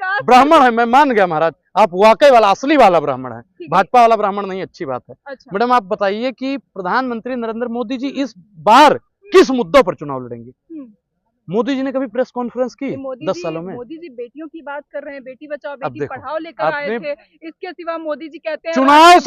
ब्राह्मण है, मैं मान गया महाराज, आप वाकई वाला असली वाला ब्राह्मण है, भाजपा वाला ब्राह्मण नहीं, अच्छी बात है। अच्छा। मैडम आप बताइए कि प्रधानमंत्री नरेंद्र मोदी जी इस बार किस मुद्दों पर चुनाव लड़ेंगे? मोदी जी ने कभी प्रेस कॉन्फ्रेंस की 10 सालों में? मोदी जी बेटियों की बात कर रहे हैं, बेटी बचाओ बेटी पढ़ाओ लेकर आए थे। इसके सिवा मोदी जी कहते हैं चुनाव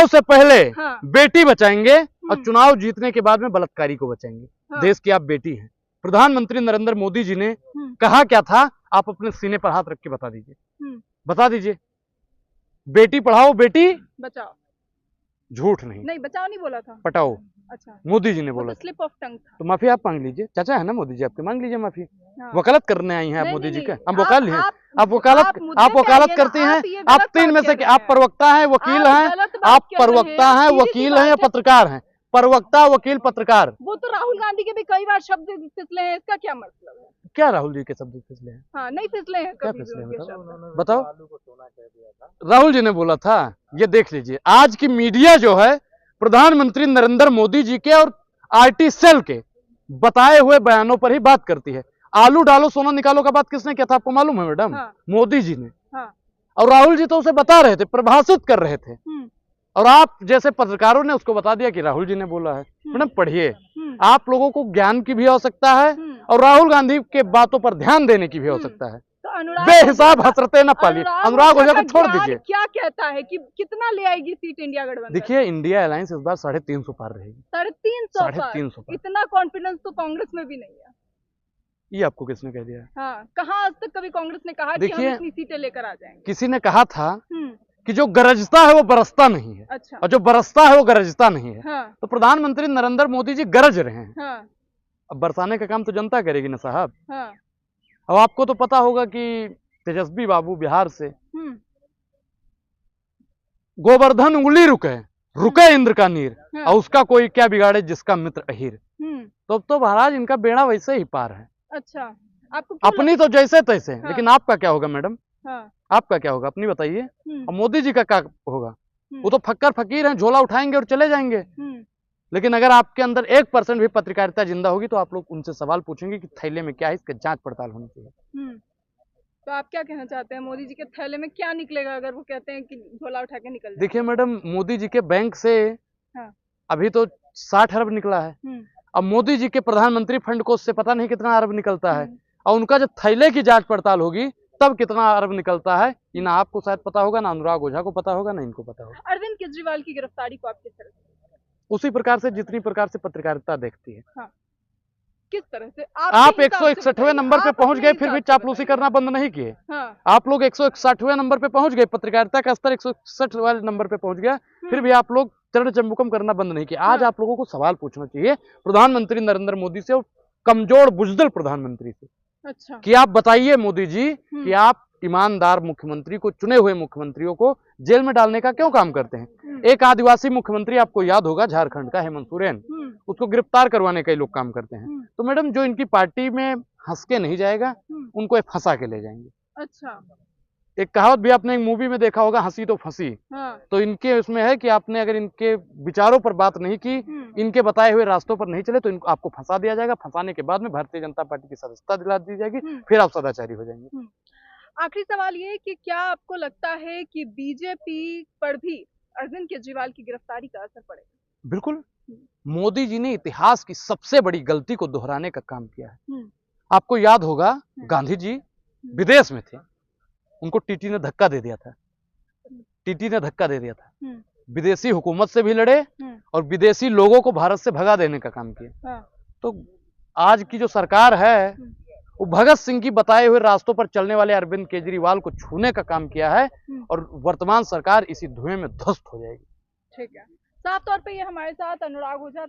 से पहले बेटी बचाएंगे और चुनाव जीतने के बाद में बलात्कारी को बचाएंगे। देश की आप बेटी हैं। प्रधानमंत्री नरेंद्र मोदी जी ने कहा क्या था, आप अपने सीने पर हाथ रख के बता दीजिए। बेटी पढ़ाओ बेटी बचाओ, झूठ नहीं बचाओ नहीं बोला था, पटाओ। अच्छा, मोदी जी ने बोला, स्लिप ऑफ टंग था। तो माफी आप मांग लीजिए, चाचा है ना मोदी जी आपके, मांग लीजिए माफी। वकालत करने आई हैं आप मोदी जी का, हम वकाल हैं। आप वकालत करती हैं, आप तीन में से आप प्रवक्ता हैं, वकील हैं, आप प्रवक्ता हैं, वकील हैं या पत्रकार हैं? प्रवक्ता, वकील, पत्रकार। वो तो राहुल गांधी के भी कई बार शब्द फिसले हैं, इसका क्या मतलब है? क्या राहुल जी के शब्द फिसले हैं? हाँ, नहीं फिसले हैं, क्या फिसले हैं बताओ? राहुल जी ने बोला था, ये देख लीजिए। आज की मीडिया जो है प्रधानमंत्री नरेंद्र मोदी जी के और आईटी सेल के बताए हुए बयानों पर ही बात करती है। आलू डालो सोना निकालो का बात किसने किया था, आपको मालूम है मैडम? हाँ। मोदी जी ने। हाँ। और राहुल जी तो उसे बता रहे थे, प्रभाषित कर रहे थे, और आप जैसे पत्रकारों ने उसको बता दिया कि राहुल जी ने बोला है। मैडम पढ़िए, आप लोगों को ज्ञान की भी आवश्यकता है और राहुल गांधी के बातों पर ध्यान देने की भी आवश्यकता है। बेहिसाब हसरते न पालिए, अनुराग ओझा को छोड़ दीजिए। क्या कहता है कि कितना ले आएगी सीट इंडिया गठबंधन? देखिए, इंडिया अलायंस इस बार 350 पार रहेगी। 350 पार। इतना कॉन्फिडेंस तो कांग्रेस में भी नहीं है। ये आपको किसने कह दिया? हाँ, कहाँ आज तक कभी कांग्रेस ने कहा कि हम इतनी सीटें लेकर आ जाएंगे? किसी ने कहा था कि जो गरजता है वो बरसता नहीं है। अच्छा। और जो बरसता है वो गरजता नहीं है। हाँ। तो प्रधानमंत्री नरेंद्र मोदी जी गरज रहे हैं। हाँ। अब बरसाने का काम तो जनता करेगी ना साहब। हाँ। अब आपको तो पता होगा कि तेजस्वी बाबू बिहार से गोवर्धन उंगली रुके इंद्र का नीर। हाँ। और उसका कोई क्या बिगाड़े जिसका मित्र अहीर। तो अब तो महाराज इनका बेड़ा वैसे ही पार है। अच्छा, आपको अपनी तो जैसे तैसे। हाँ। लेकिन आपका क्या होगा मैडम? हाँ। आपका क्या होगा अपनी बताइए। और मोदी जी का क्या होगा? वो तो फक्कर फकीर हैं, झोला उठाएंगे और चले जाएंगे। लेकिन अगर आपके अंदर 1% भी पत्रकारिता जिंदा होगी तो आप लोग उनसे सवाल पूछेंगे कि थैले में क्या है, इसका जांच पड़ताल होनी चाहिए। तो आप क्या कहना चाहते हैं, मोदी जी के थैले में क्या निकलेगा अगर वो कहते हैं कि झोला उठा के निकल जाए? देखिए मैडम, मोदी जी के बैंक से अभी तो 60 अरब निकला है। अब मोदी जी के प्रधानमंत्री फंड को उससे पता नहीं कितना अरब निकलता है, और उनका जब थैले की जांच पड़ताल होगी तब कितना अरब निकलता है, ये ना आपको शायद पता होगा, ना अनुराग ओझा को पता होगा, ना इनको पता होगा। अरविंद केजरीवाल की गिरफ्तारी को आप किस तरह से? उसी प्रकार से जितनी प्रकार से पत्रकारिता देखती है। हाँ। किस तरह से? आप 161वें नंबर पे पहुंच गए, फिर भी चापलूसी करना बंद नहीं किए। हाँ। आप लोग 161वें नंबर पे पहुंच गए, पत्रकारिता का स्तर 161 वाले नंबर पे पहुंच गया, फिर भी आप लोग चरण चंबुकम करना बंद नहीं किया। आज आप लोगों को सवाल पूछना चाहिए प्रधानमंत्री नरेंद्र मोदी से और कमजोर बुजदिल प्रधानमंत्री से। अच्छा। कि आप बताइए मोदी जी कि आप ईमानदार मुख्यमंत्री को, चुने हुए मुख्यमंत्रियों को जेल में डालने का क्यों काम करते हैं? एक आदिवासी मुख्यमंत्री आपको याद होगा, झारखंड का हेमंत सोरेन, उसको गिरफ्तार करवाने का लोग काम करते हैं। तो मैडम जो इनकी पार्टी में हंस के नहीं जाएगा उनको फंसा के ले जाएंगे। अच्छा। एक कहावत भी आपने एक मूवी में देखा होगा, हंसी तो फंसी। हाँ। तो इनके उसमें है कि आपने अगर इनके विचारों पर बात नहीं की, इनके बताए हुए रास्तों पर नहीं चले, तो इनको आपको फंसा दिया जाएगा। फंसाने के बाद में भारतीय जनता पार्टी की सदस्यता दिला दी जाएगी, फिर आप सदाचारी हो जाएंगे। आखिरी सवाल ये कि क्या आपको लगता है कि बीजेपी पर भी अरविंद केजरीवाल की गिरफ्तारी का असर पड़ेगा? बिल्कुल। मोदी जी ने इतिहास की सबसे बड़ी गलती को दोहराने का काम किया है। आपको याद होगा, गांधी जी विदेश में थे, उनको टीटी ने धक्का दे दिया था। विदेशी हुकूमत से भी लड़े और विदेशी लोगों को भारत से भगा देने का काम किया। तो आज की जो सरकार है वो भगत सिंह की बताए हुए रास्तों पर चलने वाले अरविंद केजरीवाल को छूने का काम किया है, और वर्तमान सरकार इसी धुएं में ध्वस्त हो जाएगी। ठीक है, साफ तौर पे ये हमारे साथ अनुराग ओझा थे।